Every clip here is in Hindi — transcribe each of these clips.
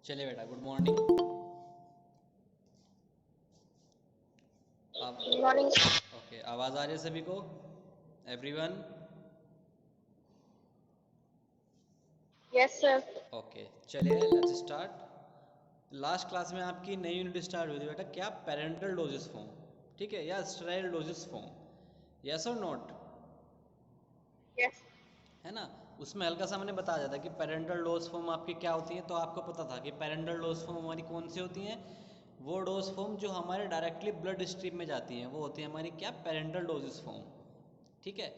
चलिए बेटा, गुड मॉर्निंग। आप गुड मॉर्निंग। ओके, आवाज़ आ रही है सभी को? एवरीवन? Yes sir. ओके, चलिए लेट्स स्टार्ट। लास्ट क्लास में आपकी नई यूनिट स्टार्ट हुई थी बेटा, क्या? पेरेंटल डोजेस फॉर्म, ठीक है, या स्टेराइल डोजेस फॉर्म, यस और नॉट? यस। है ना? उसमें हल्का सा मैंने बताया था कि पेरेंटल डोज फॉर्म आपकी क्या होती है, तो आपको पता था कि पेरेंटल डोज फॉर्म हमारी कौन सी होती हैं। वो डोज फॉर्म जो हमारे डायरेक्टली ब्लड स्ट्रीम में जाती हैं वो होती है हमारी क्या? पेरेंटल डोजेस फॉर्म, ठीक है।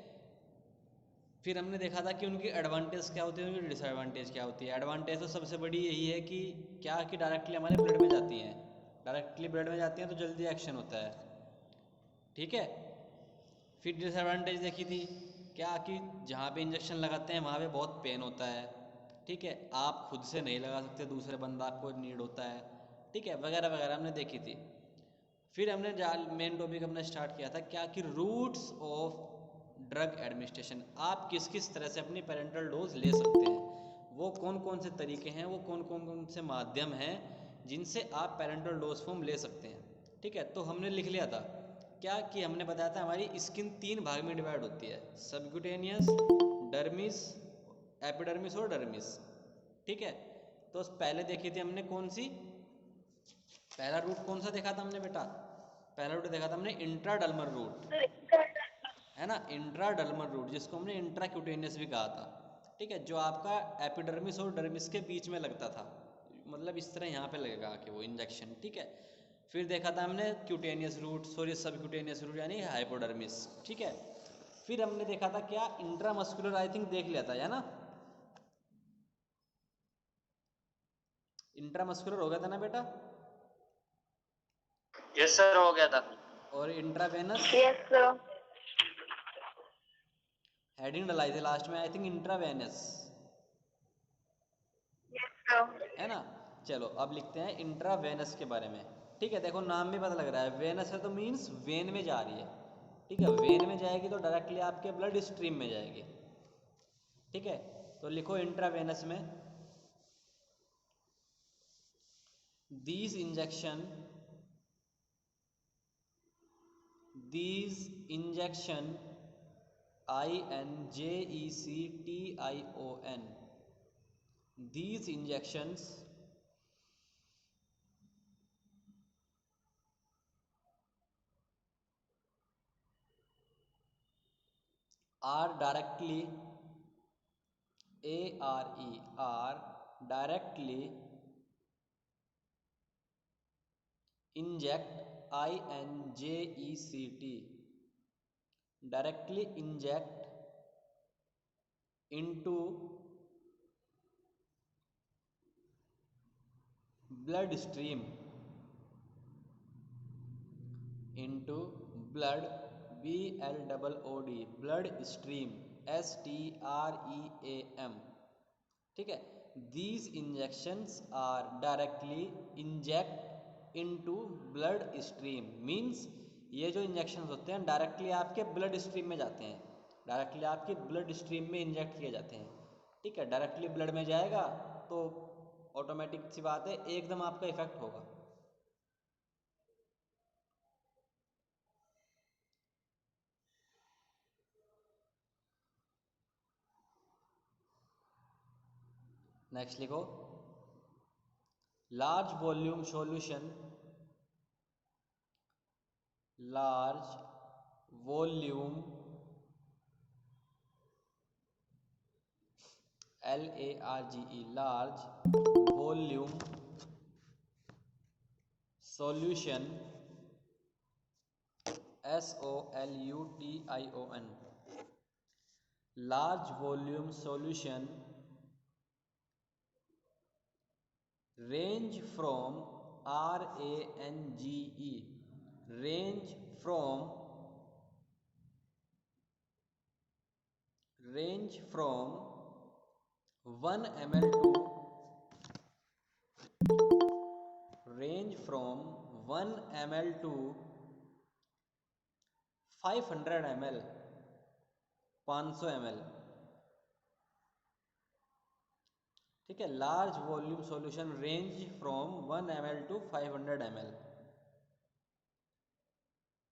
फिर हमने देखा था कि उनकी एडवांटेज क्या होती है, उनकी डिसएडवांटेज क्या होती है। एडवांटेज तो सबसे बड़ी यही है कि क्या, कि डायरेक्टली हमारे ब्लड में जाती हैं। डायरेक्टली ब्लड में जाती हैं तो जल्दी एक्शन होता है, ठीक है। फिर डिसएडवांटेज देखी थी क्या, कि जहाँ पे इंजेक्शन लगाते हैं वहाँ पे बहुत पेन होता है, ठीक है। आप खुद से नहीं लगा सकते, दूसरे बंदा आपको नीड होता है, ठीक है, वगैरह वगैरह हमने देखी थी। फिर हमने मेन टॉपिक अपना स्टार्ट किया था क्या, कि रूट्स ऑफ ड्रग एडमिनिस्ट्रेशन। आप किस किस तरह से अपनी पेरेंटल डोज ले सकते हैं, वो कौन कौन से तरीके हैं, वो कौन कौन से माध्यम हैं जिनसे आप पेरेंटल डोज फॉर्म ले सकते हैं, ठीक है। तो हमने लिख लिया था क्या, कि हमने बताया था हमारी स्किन 3 भाग में डिवाइड होती है, सबक्यूटेनियस, डर्मिस, एपिडर्मिस और डर्मिस, ठीक है। तो पहले देखी थी हमने कौन सी, पहला रूट कौन सा देखा था हमने बेटा? पहला रूट देखा था हमने इंट्राडर्मल रूट, है ना, इंट्राडर्मल रूट, जिसको हमने इंट्राक्यूटेनियस भी कहा था, ठीक है, जो आपका एपिडर्मिस और डर्मिस के बीच में लगता था, मतलब इस तरह यहाँ पे लगेगा कि वो इंजेक्शन, ठीक है। फिर देखा था हमने cutaneous route, sorry subcutaneous route यानी हाइपोडर्मिस, ठीक है। फिर हमने देखा था क्या, इंट्रामस्कुलर, आई थिंक देख लिया था, है ना? इंट्रामस्कुलर हो गया था ना बेटा? यस सर, हो गया था। और इंट्रावेनस, यस सर। हेडिंग डलाई थी लास्ट में, I think intravenous, yes sir. है ना। चलो अब लिखते हैं इंट्रावेनस के बारे में, ठीक है। देखो नाम भी पता लग रहा है, वेनस है तो मीन्स वेन में जा रही है, ठीक है। वेन में जाएगी तो डायरेक्टली आपके ब्लड स्ट्रीम में जाएगी, ठीक है। तो लिखो इंट्रावेनस में, these injection, these injection, INJECTION, these injections are directly, are directly inject, INJECT, directly inject into blood stream, into blood, BLOOD, blood stream, STREAM, ठीक है। These injections are directly inject into blood stream, means ये जो इंजेक्शंस होते हैं डायरेक्टली आपके ब्लड स्ट्रीम में जाते हैं, डायरेक्टली आपके ब्लड स्ट्रीम में इंजेक्ट किए जाते हैं, ठीक है। डायरेक्टली ब्लड में जाएगा तो ऑटोमेटिक सी बात है, एकदम आपका इफेक्ट होगा। नेक्स्ट लिखो, large volume solution, large volume, LARGE, large volume solution, SOLUTION, large volume solution range from, RANGE, range from, range from 1 ml to, range from 1 ml to 500 ml, 500 ml, ठीक है, large volume solution range from 1 ml to 500 ml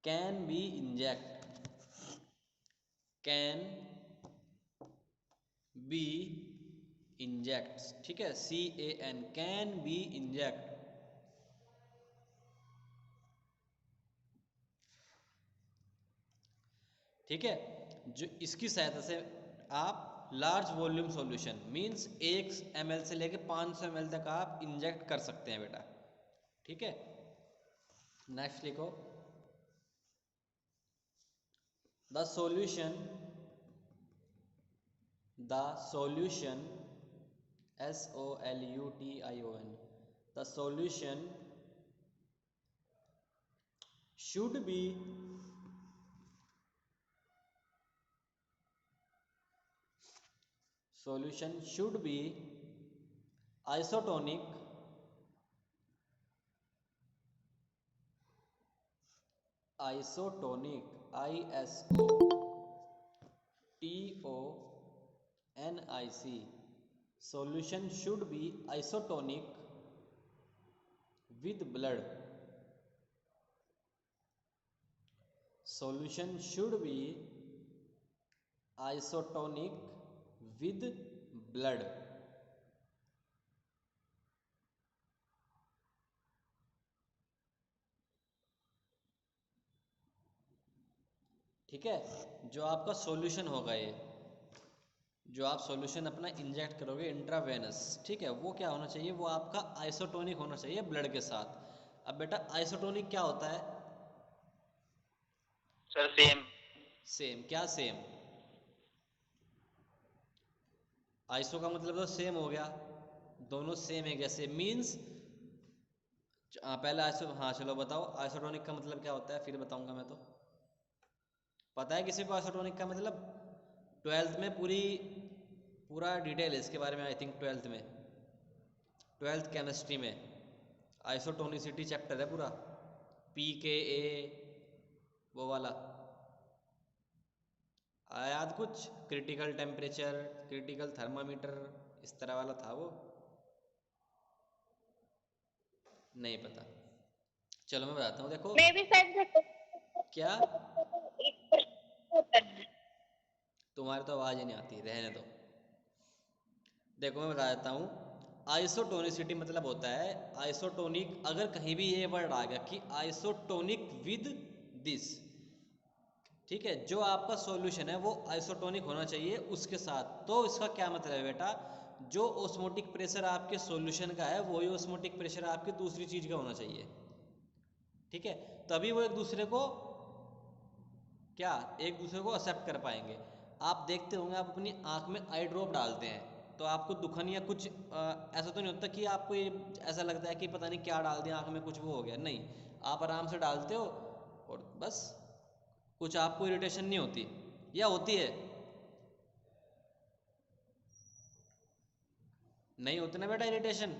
can be inject, ठीक है, CAN कैन बी इंजेक्ट। ठीक है, जो इसकी सहायता से आप large volume solution means 1 ml से लेके 500 ml तक आप इंजेक्ट कर सकते हैं बेटा। ठीक है, नेक्स्ट लिखो, the solution SOLUTION the solution should be isotonic ISOTONIC solution should be isotonic with blood, solution should be isotonic with blood। ठीक है, जो आपका सॉल्यूशन होगा, ये जो आप सॉल्यूशन अपना इंजेक्ट करोगे इंट्रावेनस, ठीक है, वो क्या होना चाहिए, वो आपका आइसोटोनिक होना चाहिए ब्लड के साथ। अब बेटा आइसोटोनिक क्या होता है सर? सेम क्या सेम? आइसो का मतलब तो सेम हो गया, दोनों सेम है जैसे, मीन्स पहले आइसो, हाँ चलो बताओ आइसोटोनिक का मतलब क्या होता है, फिर बताऊंगा मैं। तो पता है किसी को आइसोटोनिक का मतलब? 12th में पूरा डिटेल है इसके बारे में, आई थिंक 12th केमिस्ट्री में आइसोटोनिसिटी चैप्टर है पूरा, pKa वो वाला आया याद कुछ, क्रिटिकल टेम्परेचर, क्रिटिकल थर्मामीटर, इस तरह वाला था वो, नहीं पता? चलो मैं बताता हूँ, देखो मैं भी शायद क्या, तुम्हारी तो आवाज ही नहीं आती, रहने दो। देखो मैं बता देता हूँ, आइसोटोनिसिटी मतलब होता है आइसोटोनिक, अगर कहीं भी ये वर्ड आ गया कि आइसोटोनिक विद दिस, ठीक है, जो आपका सॉल्यूशन है वो आइसोटोनिक होना चाहिए उसके साथ। तो इसका क्या मतलब है बेटा, जो ओस्मोटिक प्रेशर आपके सॉल्यूशन का है वही ओस्मोटिक प्रेशर आपकी दूसरी चीज का होना चाहिए। ठीक है, तभी वो एक दूसरे को एक्सेप्ट कर पाएंगे। आप देखते होंगे, आप अपनी आंख में आई ड्रॉप डालते हैं तो आपको दुखन या कुछ ऐसा तो नहीं होता कि आपको ये ऐसा लगता है कि पता नहीं क्या डाल दिया आंख में, कुछ वो हो गया, नहीं, आप आराम से डालते हो और बस, कुछ आपको इरिटेशन नहीं होती, या होती है? नहीं होती ना बेटा इरिटेशन।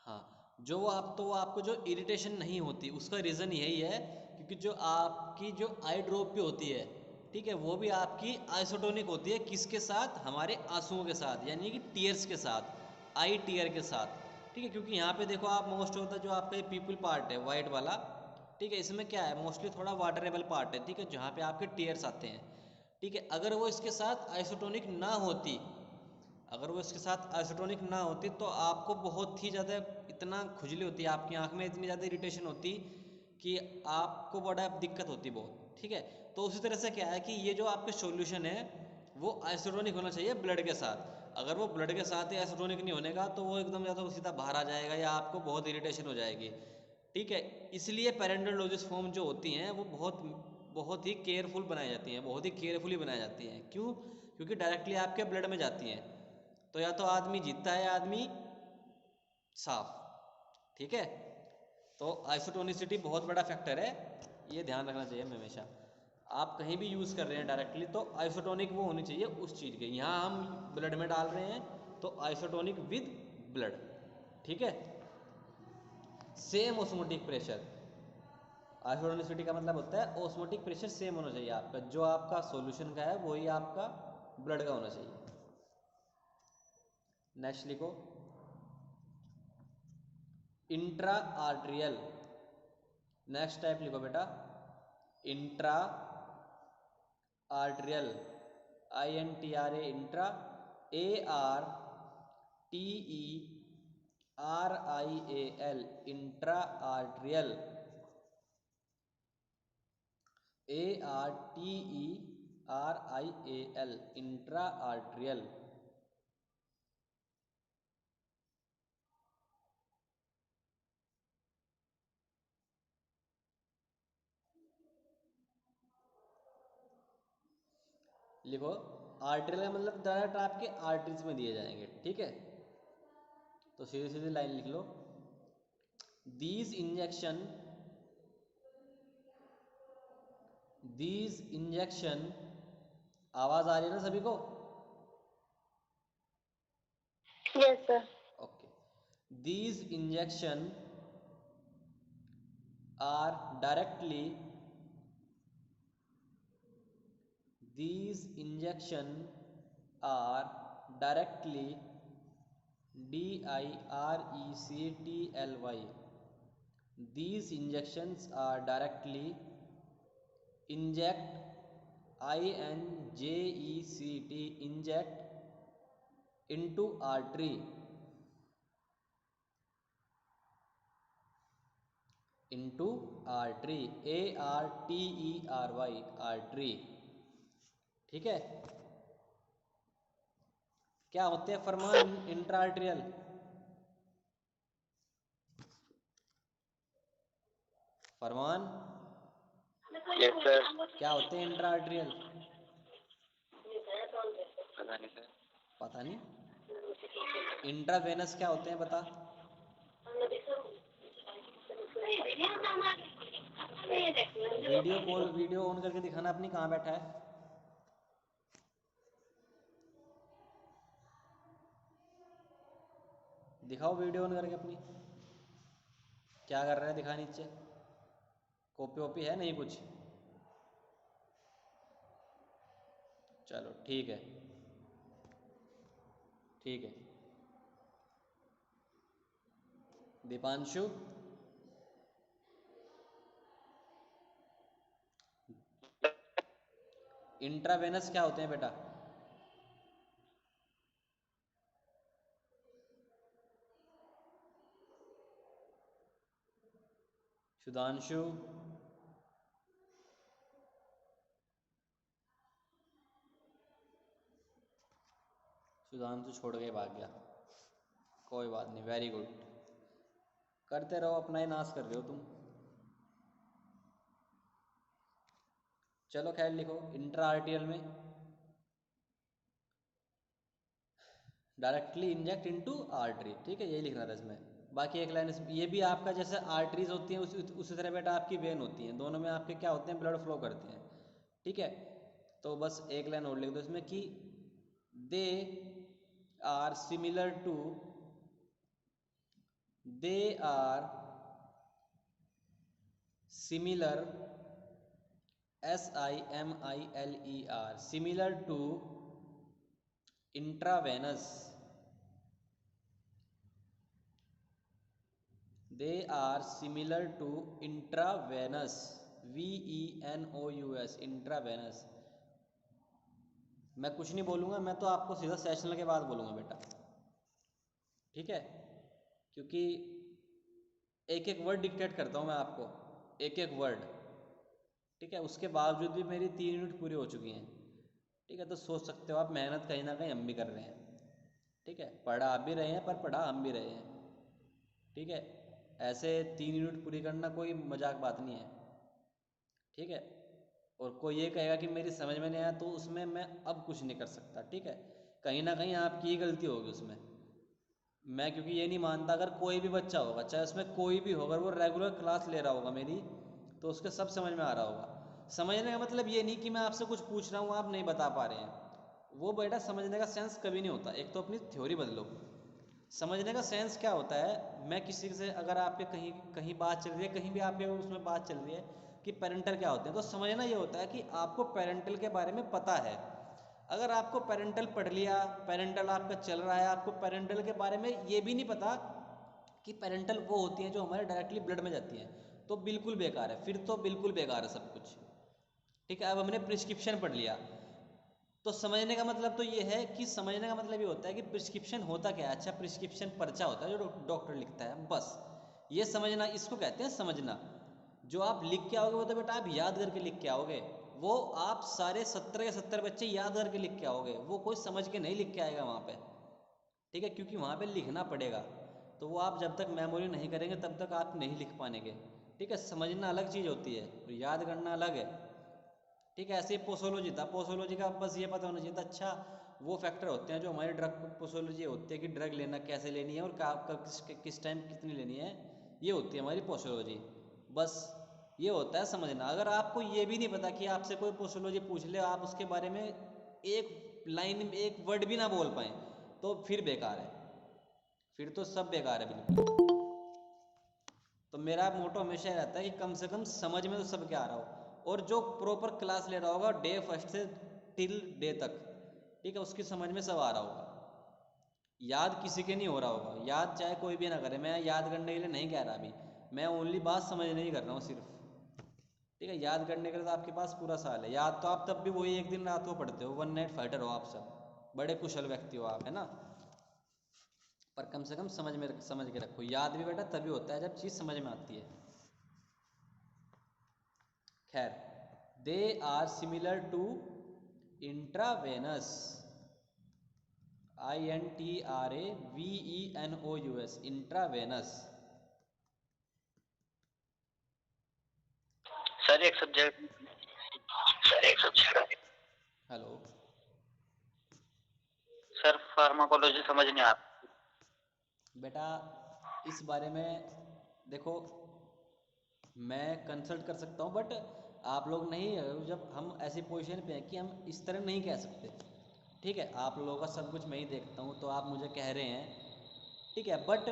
हाँ, जो वो आपको जो इरिटेशन नहीं होती उसका रीज़न यही है क्योंकि जो आपकी जो आई ड्रॉप पे होती है, ठीक है, वो भी आपकी आइसोटोनिक होती है, किसके साथ? हमारे आंसुओं के साथ, यानी कि टीयर्स के साथ, आई टीयर के साथ। ठीक है, क्योंकि यहाँ पे देखो आप, मोस्ट ऑफ द जो आपका ये पीपल पार्ट है वाइट वाला, ठीक है, इसमें क्या है, मोस्टली थोड़ा वाटरेबल पार्ट है, ठीक है, जहाँ पे आपके टीयर्स आते हैं। ठीक है, अगर वो इसके साथ आइसोटोनिक ना होती, अगर वो इसके साथ आइसोटोनिक ना होती तो आपको बहुत ही ज़्यादा इतना खुजली होती, आपकी आंख में इतनी ज़्यादा इरिटेशन होती कि आपको बड़ा दिक्कत होती बहुत। ठीक है, तो उसी तरह से क्या है कि ये जो आपके सॉल्यूशन है वो आइसोटोनिक होना चाहिए ब्लड के साथ। अगर वो ब्लड के साथ ही आइसोटोनिक नहीं होने का तो वो एकदम या तो सीधा बाहर आ जाएगा या आपको बहुत इरिटेशन हो जाएगी। ठीक है, इसलिए पैरेंटल डोजेस फॉर्म जो होती हैं वो बहुत ही केयरफुल बनाई जाती हैं, बहुत ही केयरफुली बनाई जाती हैं। क्यों? क्योंकि डायरेक्टली आपके ब्लड में जाती हैं, तो या तो आदमी जीतता है या आदमी साफ। ठीक है, तो आइसोटोनिसिटी बहुत बड़ा फैक्टर है, ये ध्यान रखना चाहिए हमें हमेशा। आप कहीं भी यूज़ कर रहे हैं डायरेक्टली तो आइसोटोनिक वो होनी चाहिए उस चीज़ के, यहाँ हम ब्लड में डाल रहे हैं तो आइसोटोनिक विद ब्लड। ठीक है, सेम ऑस्मोटिक प्रेशर, आइसोटोनिसिटी का मतलब होता है ऑस्मोटिक प्रेशर सेम होना चाहिए आपका, जो आपका सॉल्यूशन का है वही आपका ब्लड का होना चाहिए। नेक्स्ट लिखो इंट्रा आर्ट्रियल। नेक्स्ट टाइप लिखो बेटा intra arterial, INTRA intra, ARTERIAL intra arterial, ARTERIAL intra arterial. लिखो आर्टरी का मतलब डायरेक्ट आपके आर्टरीज में दिए जाएंगे, ठीक है। तो सीधी सीधी लाइन लिख लो, दीज इंजेक्शन, आवाज आ रही है ना सभी को? Yes, sir. Okay, these injection are directly, these injection are directly, DIRECTLY, these injections are directly inject, INJECT inject into artery, into artery, ARTERY artery, ठीक है। क्या होते हैं फरमान इंट्राआर्ट्रियल? फरमान Yes, sir. क्या होते हैं इंट्राआर्ट्रियल? पता नहीं सर। पता नहीं। इंट्रावेनस क्या होते हैं बता? वीडियो ऑन करके दिखाना अपनी, कहाँ बैठा है? दिखाओ वीडियो ऑन करके अपनी, क्या कर रहा है दिखा नीचे। कॉपी वॉपी है नहीं कुछ? चलो ठीक है, ठीक है। दीपांशु, इंट्रावेनस क्या होते हैं बेटा? सुधांशु, सुधांशु छोड़ के भाग गया, कोई बात नहीं, वेरी गुड। करते रहो, अपना ही नाश कर रहे हो तुम। चलो खैर लिखो इंट्राआर्टियल में डायरेक्टली इंजेक्ट इनटू आर्टरी, ठीक है, यही लिखना था इसमें। बाकी एक लाइन ये भी आपका जैसे आर्टरीज होती हैं उसी तरह बेटा आपकी वेन होती हैं, दोनों में आपके क्या होते हैं, ब्लड फ्लो करते हैं, ठीक है। तो बस एक लाइन और लिख दो इसमें कि they are similar to, they are similar, SIMILER, similar to intravenous, they are similar to intravenous, VENOUS, intravenous। मैं कुछ नहीं बोलूँगा, मैं तो आपको सीधा सेशनल के बाद बोलूँगा बेटा, ठीक है, क्योंकि एक एक वर्ड डिक्टेट करता हूँ मैं आपको, एक एक वर्ड, ठीक है। उसके बावजूद भी मेरी 3 यूनिट पूरी हो चुकी हैं, ठीक है। तो सोच सकते हो आप मेहनत कहीं ना कहीं हम भी कर रहे हैं, ठीक है, पढ़ा आप भी रहे हैं पर पढ़ा हम भी रहे हैं, ठीक है। ऐसे 3 यूनिट पूरी करना कोई मजाक बात नहीं है, ठीक है। और कोई ये कहेगा कि मेरी समझ में नहीं आया तो उसमें मैं अब कुछ नहीं कर सकता, ठीक है। कहीं ना कहीं आपकी ही गलती होगी उसमें, मैं क्योंकि ये नहीं मानता अगर कोई भी बच्चा होगा चाहे उसमें कोई भी होगा, अगर वो रेगुलर क्लास ले रहा होगा मेरी, तो उसके सब समझ में आ रहा होगा। समझने का मतलब ये नहीं कि मैं आपसे कुछ पूछ रहा हूँ आप नहीं बता पा रहे हैं, वो बेटा समझने का सेंस कभी नहीं होता। एक तो अपनी थ्योरी बदलो। समझने का सेंस क्या होता है, मैं किसी से अगर आपके कहीं कहीं बात चल रही है, कहीं भी आपके उसमें बात चल रही है कि पेरेंटल क्या होते हैं, तो समझना ये होता है कि आपको पेरेंटल के बारे में पता है। अगर आपको पेरेंटल पढ़ लिया, पेरेंटल आपका चल रहा है, आपको पेरेंटल के बारे में ये भी नहीं पता कि पेरेंटल वो होती हैं जो हमारे डायरेक्टली ब्लड में जाती हैं, तो बिल्कुल बेकार है, फिर तो बिल्कुल बेकार है सब कुछ। ठीक है, अब हमने प्रिस्क्रिप्शन पढ़ लिया, तो समझने का मतलब तो ये है कि समझने का मतलब ये होता है कि प्रिस्क्रिप्शन होता क्या है। अच्छा, प्रिस्क्रिप्शन पर्चा होता है जो डॉक्टर लिखता है, बस ये समझना, इसको कहते हैं समझना। जो आप लिख के आओगे वो तो बेटा आप याद करके लिख के आओगे, वो आप सारे 70 के 70 बच्चे याद करके लिख के आओगे, वो कोई समझ के नहीं लिख के आएगा वहाँ पे। ठीक है, क्योंकि वहाँ पे लिखना पड़ेगा, तो वो आप जब तक मेमोरी नहीं करेंगे तब तक आप नहीं लिख पाएंगे। ठीक है, समझना अलग चीज़ होती है और याद करना अलग है। ठीक है, ऐसे ही पोसोलॉजी था, पोसोलॉजी का बस ये पता होना चाहिए था, अच्छा वो फैक्टर होते हैं जो हमारी ड्रग पोसोलॉजी होती है कि ड्रग लेना कैसे लेनी है और कब किस टाइम कितनी लेनी है, ये होती है हमारी पोसोलॉजी। बस ये होता है समझना। अगर आपको ये भी नहीं पता कि आपसे कोई पोसोलॉजी पूछ ले, आप उसके बारे में एक लाइन एक वर्ड भी ना बोल पाए, तो फिर बेकार है, फिर तो सब बेकार है बिल्कुल। तो मेरा मोटो हमेशा रहता है कि कम से कम समझ में तो सबके आ रहा हो, और जो प्रॉपर क्लास ले रहा होगा डे फर्स्ट से टिल डे तक, ठीक है, उसकी समझ में सब आ रहा होगा। याद किसी के नहीं हो रहा होगा, याद चाहे कोई भी ना करे, मैं याद करने के लिए नहीं कह रहा अभी, मैं ओनली बात समझने ही कर रहा हूँ सिर्फ। ठीक है, याद करने के लिए तो आपके पास पूरा साल है, याद तो आप तब भी वही एक दिन रात को पढ़ते हो, वन नाइट फाइटर हो आप सब, बड़े कुशल व्यक्ति हो आप, है ना। पर कम से कम समझ के रखो, याद भी बेटा तभी होता है जब चीज़ समझ में आती है। खैर, they are similar to intravenous, INTRAVENOUS, intravenous. Sir एक सब्जेक्ट हेलो सर, फार्माकोलॉजी समझ नहीं आ रहा बेटा, इस बारे में देखो मैं कंसल्ट कर सकता हूँ, बट आप लोग नहीं, जब हम ऐसी पोजीशन पे हैं कि हम इस तरह नहीं कह सकते। ठीक है, आप लोगों का सब कुछ मैं ही देखता हूँ, तो आप मुझे कह रहे हैं, ठीक है, बट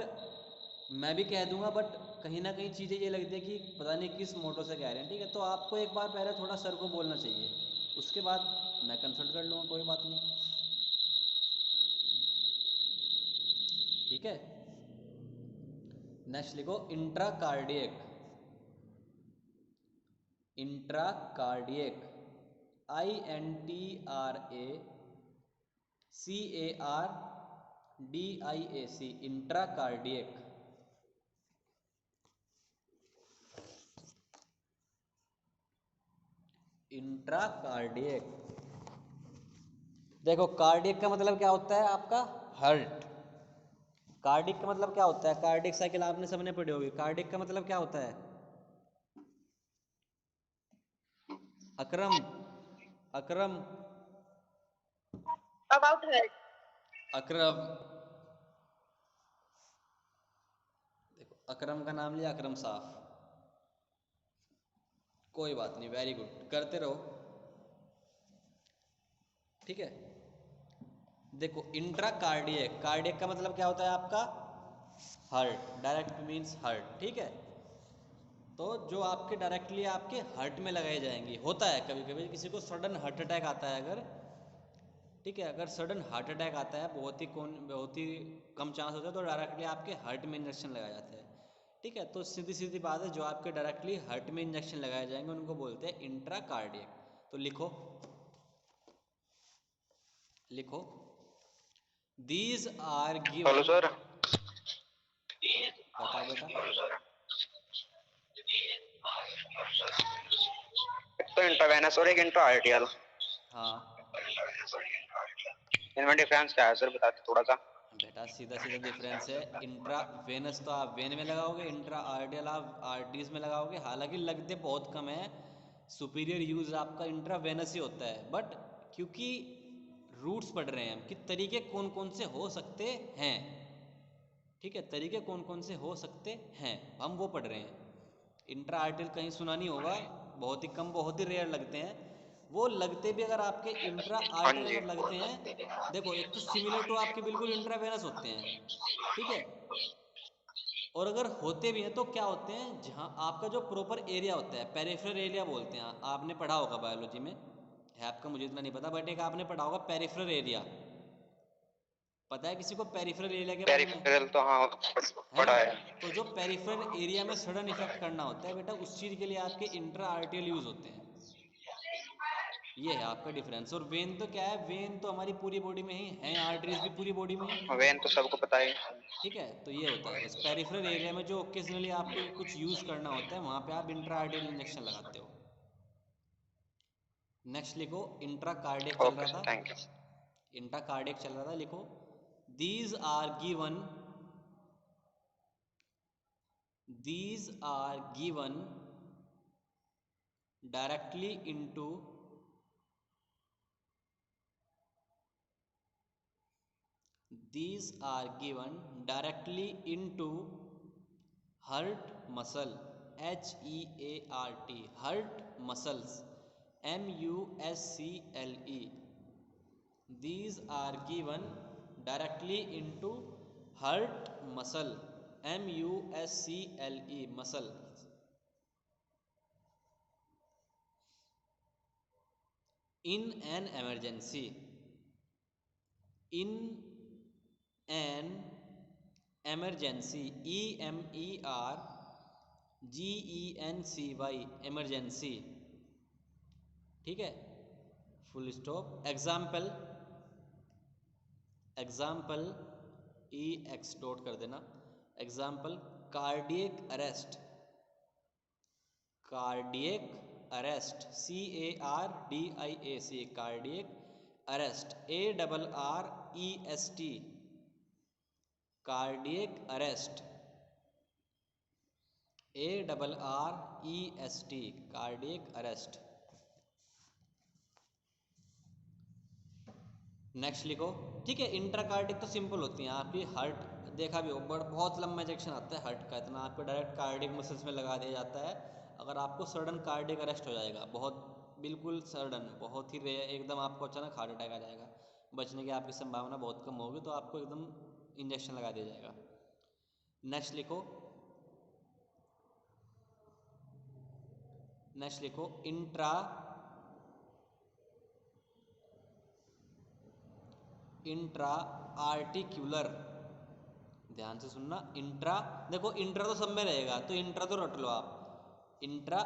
मैं भी कह दूंगा, बट कहीं ना कहीं चीज़ें ये लगती है कि पता नहीं किस मोटो से कह रहे हैं। ठीक है, तो आपको एक बार पहले थोड़ा सर को बोलना चाहिए, उसके बाद मैं कंसल्ट कर लूँगा, कोई बात नहीं। ठीक है, नेक्स्ट लिखो intracardiac, intracardiac, INTRACARDIAC, intracardiac. Intracardiac, देखो कार्डियक का मतलब क्या होता है आपका, हार्ट। कार्डिक का मतलब क्या होता है, कार्डिक साइकिल आपने सबने पढ़ी होगी, कार्डिक का मतलब क्या होता है, अकरम, अकरम, अबाउट हेल्थ। अकरम, देखो अकरम का नाम लिया, अकरम साफ, कोई बात नहीं, वेरी गुड, करते रहो। ठीक है, देखो इंट्राकार्डियक, कार्डियक का मतलब क्या होता है आपका, हार्ट, डायरेक्ट मीन्स हार्ट। ठीक है, तो जो आपके डायरेक्टली आपके हार्ट में लगाई जाएंगी, होता है कभी कभी किसी को सडन हार्ट अटैक आता है अगर, ठीक है, अगर सडन हार्ट अटैक आता है, बहुत ही कम चांस होता है, तो डायरेक्टली आपके हार्ट में इंजेक्शन लगाया जाता है। ठीक है, तो सीधी सीधी बात है, जो आपके डायरेक्टली हार्ट में इंजेक्शन लगाए जाएंगे उनको बोलते हैं इंट्राकार्डियक। तो लिखो, लिखो, these are hello given, sir. बताओ बेटा। एक तो इंट्रावेनस और एक इंट्रा आर्टियल, हाँ इनमें डिफरेंस क्या है सर, बताते थोड़ा सा। बेटा, सीधा सीधा डिफरेंस है, इंट्रा वेनस तो आप वेन में लगाओगे, इंट्रा आर्टियल आप आर्टरीज में लगाओगे, हालांकि लगते बहुत कम है, सुपीरियर यूज आपका इंट्रा वेनस ही होता है, बट क्योंकि रूट्स पढ़ रहे हैं हम कि तरीके कौन कौन से हो सकते हैं। ठीक है, तरीके कौन कौन से हो सकते हैं हम वो पढ़ रहे हैं। इंट्रा आर्टियल कहीं सुना नहीं होगा, बहुत ही कम, बहुत ही रेयर लगते हैं, वो लगते भी अगर आपके इंट्रा हाँ आर्टियल जी। अगर लगते हैं, देखो एक तो सिमिलर टू आपके बिल्कुल इंट्रावेनस होते हैं। ठीक है, और अगर होते भी हैं तो क्या होते हैं, जहाँ आपका जो प्रॉपर एरिया होता है, पेरिफेरल एरिया बोलते हैं, आपने पढ़ा होगा बायोलॉजी में, है आपका, मुझे इतना नहीं पता, बट एक आपने पढ़ा होगा पेरिफेरल एरिया। पता है किसी को पेरिफेरल एरिया के बारे में? पेरिफेरल तो हाँ है ना? पढ़ा है। तो जो पेरिफेरल एरिया में सडन इफेक्ट करना होता है बेटा, उस चीज़ के लिए आपके इंट्रा आर्टियल यूज होते हैं। ये है आपका डिफरेंस। और वेन तो क्या है, वेन तो हमारी पूरी बॉडी में ही है, आर्टरीज भी पूरी बॉडी में ही। वेन तो सबको पता है। ठीक है, तो ये होता है बस पेरिफेरल एरिया में जो ओकेजनली आपको कुछ यूज करना होता है, वहां पे आप इंट्रा आर्टियल इंजेक्शन लगाते हो। नेक्स्ट लिखो, इंट्रा कार्डियक चल ओके रहा सर, था, थैंक यू। इंट्रा कार्डियक चल रहा था, लिखो these are given, these are given directly into these are given directly into heart muscle, HEART, heart muscles, MUSCLE. These are given directly into heart muscle, MUSCLE, muscle, in an emergency, in an emergency, EMERGENCY, emergency। ठीक है, full stop. Example, example EX dot कर देना। Example cardiac arrest, cardiac arrest, CARDIAC, cardiac arrest, ARREST, cardiac arrest, ARREST, cardiac arrest. Next लिखो। ठीक है, इंट्राकार्डिक तो सिंपल होती हैं आपकी, हार्ट देखा भी हो, बट बहुत लंबा इंजेक्शन आता है हार्ट का, इतना आपको डायरेक्ट कार्डियक मसल्स में लगा दिया जाता है। अगर आपको सडन कार्डियक अरेस्ट हो जाएगा, बहुत बिल्कुल सडन, बहुत ही रेयर, एकदम आपको अचानक हार्ट अटैक आ जाएगा, बचने की आपकी संभावना बहुत कम होगी, तो आपको एकदम इंजेक्शन लगा दिया जाएगा। नेक्स्ट लिखो, नेक्स्ट लिखो इंट्रा आर्टिक्यूलर, ध्यान से सुनना, इंट्रा, देखो इंट्रा तो सब में रहेगा, तो इंट्रा तो रट लो आप, intra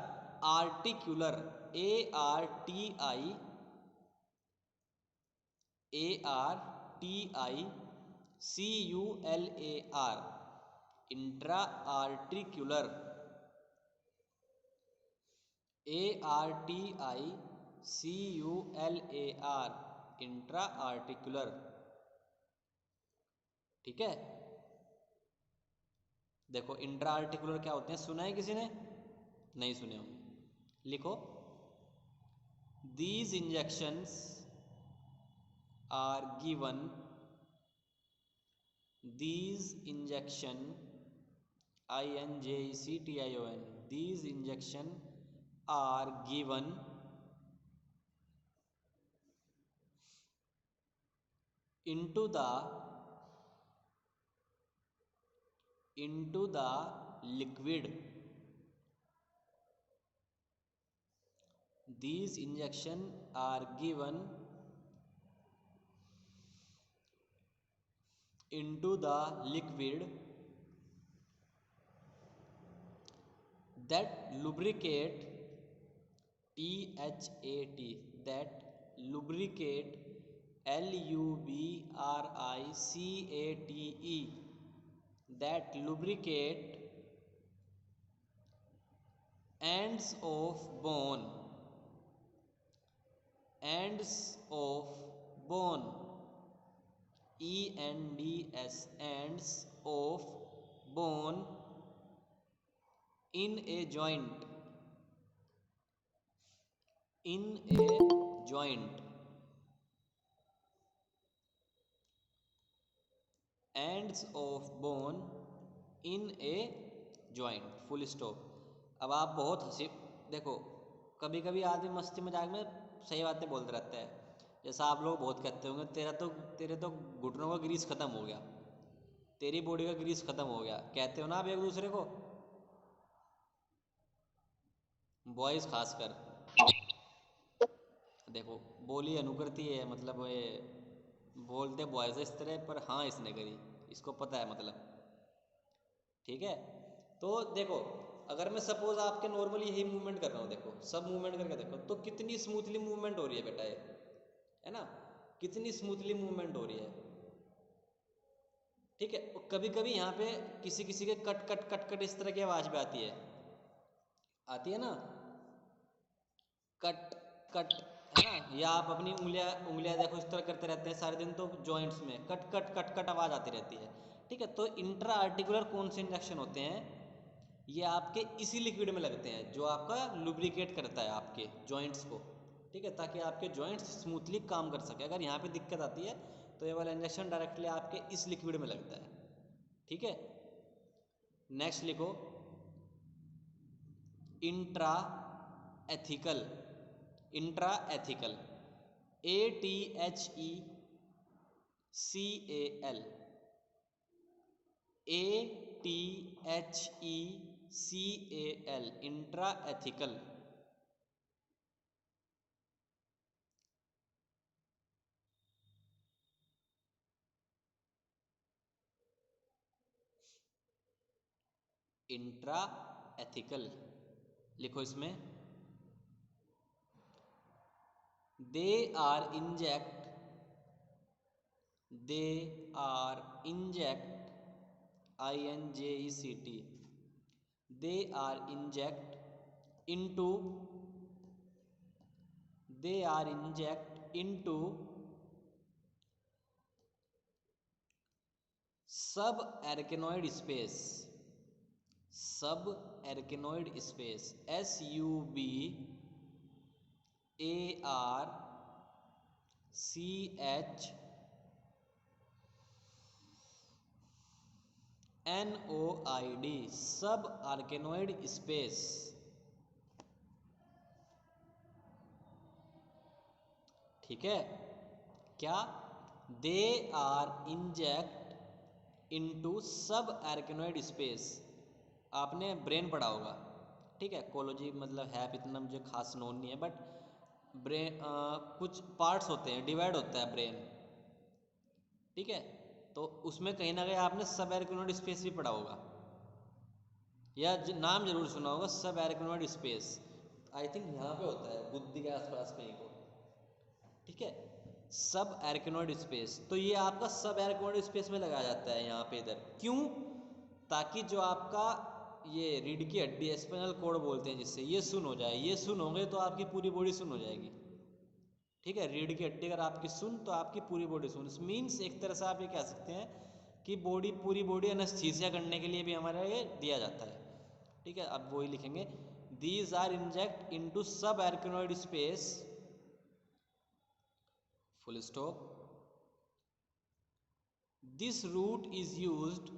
articular, ARTICULAR, intra articular, ARTICULAR, intra articular. ठीक है, देखो इंट्रा आर्टिकुलर क्या होते हैं, सुना है किसी ने? नहीं सुने होंगे। लिखो these injections are given, these injection, INJECTION, these injection are given into the liquid, these injection are given into the liquid that lubricate, THAT, that lubricate, LUBRICATE, that lubricate ends of bone, ends of bone, ENDS, ends of bone in a joint, in a joint, ends of bone in a joint, full stop। अब आप बहुत हंसी, देखो कभी कभी आदमी मस्ती मजाक में सही बातें बोलते रहता है, जैसा आप लोग बहुत कहते होंगे, तेरे तो घुटनों का ग्रीस खत्म हो गया, तेरी बॉडी का ग्रीस खत्म हो गया, कहते हो ना आप एक दूसरे को, बॉयज खासकर। देखो बोली अनुकृति है, मतलब ये बोलते बॉयज इस तरह, पर हाँ इसने करी, इसको पता है मतलब। ठीक है, तो देखो अगर मैं सपोज आपके नॉर्मली यही मूवमेंट कर रहा हूँ, देखो सब मूवमेंट करके देखो तो कितनी स्मूथली मूवमेंट हो रही है बेटा, ये है ना, कितनी स्मूथली मूवमेंट हो रही है। ठीक है, और कभी कभी यहाँ पे किसी किसी के कट कट कट कट इस तरह की आवाज भी आती है ना, कट कट, है ना, या आप अपनी उंगलियां उंगलियां देखो इस तरह करते रहते हैं सारे दिन, तो जॉइंट्स में कट कट कट कट आवाज आती रहती है। ठीक है, तो इंट्रा आर्टिकुलर कौन से इंजेक्शन होते हैं, ये आपके इसी लिक्विड में लगते हैं जो आपका लुब्रिकेट करता है आपके जॉइंट्स को। ठीक है, ताकि आपके जॉइंट्स स्मूथली काम कर सके। अगर यहाँ पे दिक्कत आती है तो ये वाला इंजेक्शन डायरेक्टली आपके इस लिक्विड में लगता है। ठीक है, नेक्स्ट लिखो intra thecal, intra thecal, ATHECAL, ATHECAL, intra thecal. Intra thecal लिखो इसमें, they are inject, they are inject, INJECT, they are inject into, they are inject into सब एर्केनोइड स्पेस, सब एर्केनोइड स्पेस, SUBARCHNOID, सब आर्केनोइड स्पेस। ठीक है, क्या, दे आर इंजेक्ट इनटू सब आर्केनोइड स्पेस। आपने ब्रेन पढ़ा होगा, ठीक है, कोलोजी मतलब है इतना मुझे खास नोन नहीं है, बट ब्रेन कुछ पार्ट्स होते हैं, डिवाइड होता है ब्रेन। ठीक है, तो उसमें कहीं ना कहीं आपने सब आर्केनोइड स्पेस भी पढ़ा होगा, या नाम जरूर सुना होगा सब आर्केनोइड स्पेस। आई थिंक यहाँ पे होता है बुद्धि के आसपास कहीं को। ठीक है, सब एर्केनोइड स्पेस, तो ये आपका सब एर्केनोइड स्पेस में लगाया जाता है यहाँ पे इधर, क्यों, ताकि जो आपका ये रीढ़ की हड्डी है, स्पाइनल कॉर्ड बोलते हैं जिससे, ये सुन हो जाए। ये सुन होंगे तो आपकी पूरी बॉडी सुन हो जाएगी। ठीक है, रीढ़ की हड्डी अगर आपकी सुन तो आपकी पूरी बॉडी सुन, मीन्स एक तरह से आप ये कह सकते हैं कि बॉडी, पूरी बॉडी एनेस्थीसिया करने के लिए भी हमारा ये दिया जाता है। ठीक है, अब वही लिखेंगे, these are inject into subarachnoid space, full stop, this route is used,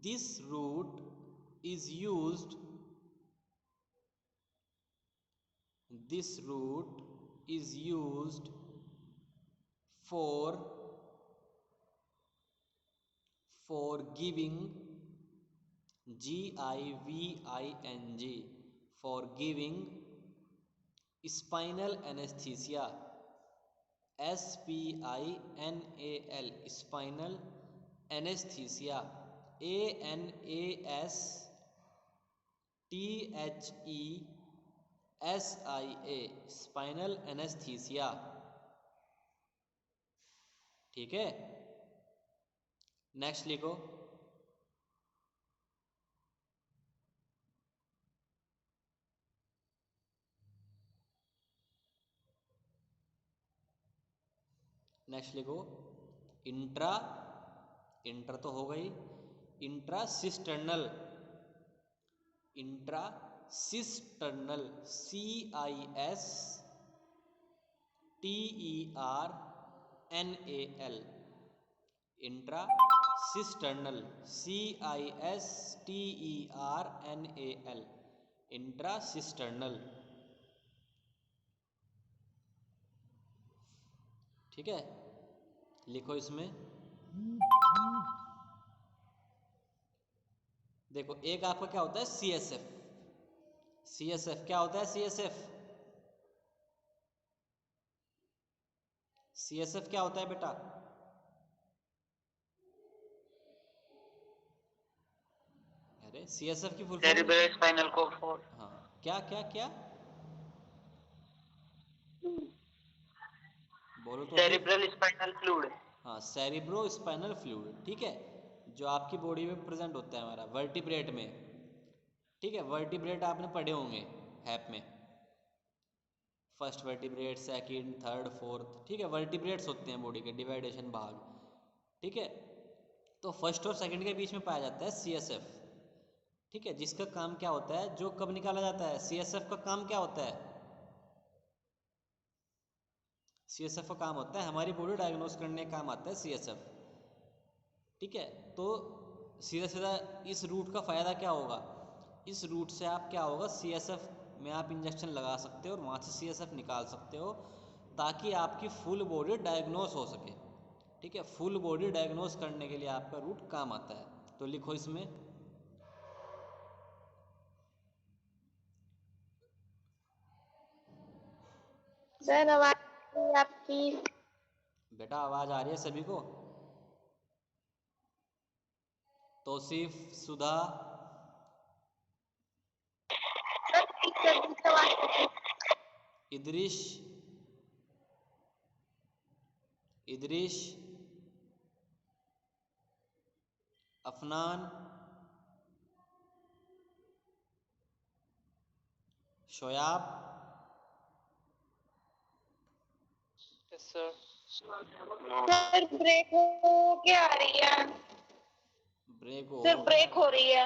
this route is used, this route is used for giving, GIVING, for giving spinal anesthesia, SPINAL, spinal anesthesia, ANASTHESIA, spinal anesthesia। ठीक है, नेक्स्ट लिखो, नेक्स्ट लिखो इंट्रा, इंटर तो हो गई, intra cisternal, intra cisternal, CISTERNAL, intra cisternal, CISTERNAL, intra cisternal. ठीक है, लिखो इसमें, देखो एक आपका क्या होता है CSF, CSF क्या होता है CSF, CSF क्या होता है बेटा? अरे CSF की full form cerebral spinal cord. हाँ, क्या क्या क्या बोलो तो सही। Cerebral spinal fluid. हाँ, सेरिब्रो स्पाइनल फ्लूइड, ठीक है, जो आपकी बॉडी में प्रेजेंट होता है हमारा वर्टिब्रेट में, ठीक है। वर्टिब्रेट आपने पढ़े होंगे हैप में, first vertebrate, second, third, fourth, ठीक है, वर्टिब्रेट्स होते हैं बॉडी के डिवाइडेशन भाग, ठीक है। तो फर्स्ट और सेकंड के बीच में पाया जाता है CSF, ठीक है, जिसका काम क्या होता है, जो कब निकाला जाता है, CSF का काम क्या होता है, CSF का काम होता है हमारी बॉडी डायग्नोस करने का काम आता है CSF, ठीक है। तो सीधा सीधा इस रूट का फ़ायदा क्या होगा, इस रूट से आप क्या होगा, CSF में आप इंजेक्शन लगा सकते हो और वहाँ से CSF निकाल सकते हो, ताकि आपकी फुल बॉडी डायग्नोस हो सके, ठीक है। फुल बॉडी डायग्नोस करने के लिए आपका रूट काम आता है। तो लिखो इसमें, सर आवाज नहीं आपकी। बेटा आवाज़ आ रही है सभी को? तौसीफ, सुधा, सर ठीक है, बीच आवाज। Idris, Idris, Afnan, शोयाब, sir sir break हो के आ रही है। ब्रेक हो सर ब्रेक हो रही है।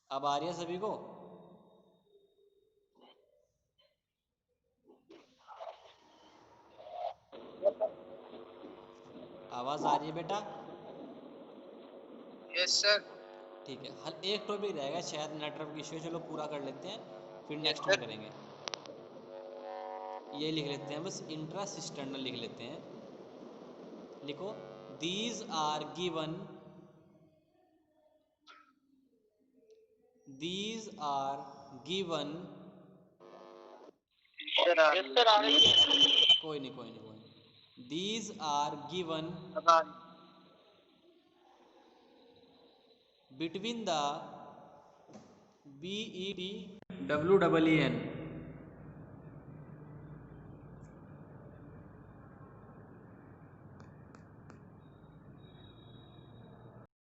अब आ रही है सभी को? आवाज़ आ रही है बेटा? Yes sir. ठीक है, हल एक टॉपिक रहेगा, शायद नेटवर्क इशू है, चलो पूरा कर लेते हैं, फिर यस नेक्स्ट में सर। करेंगे। ये लिख लेते हैं, बस इंट्रासिस्टर्नल लिख लेते हैं। लिखो, these are given, these are given, sir yes sir, आ रही है। कोई नहीं कोई नहीं कोई नहीं, दीज आर गिवन अब आ रही between the BET WEEN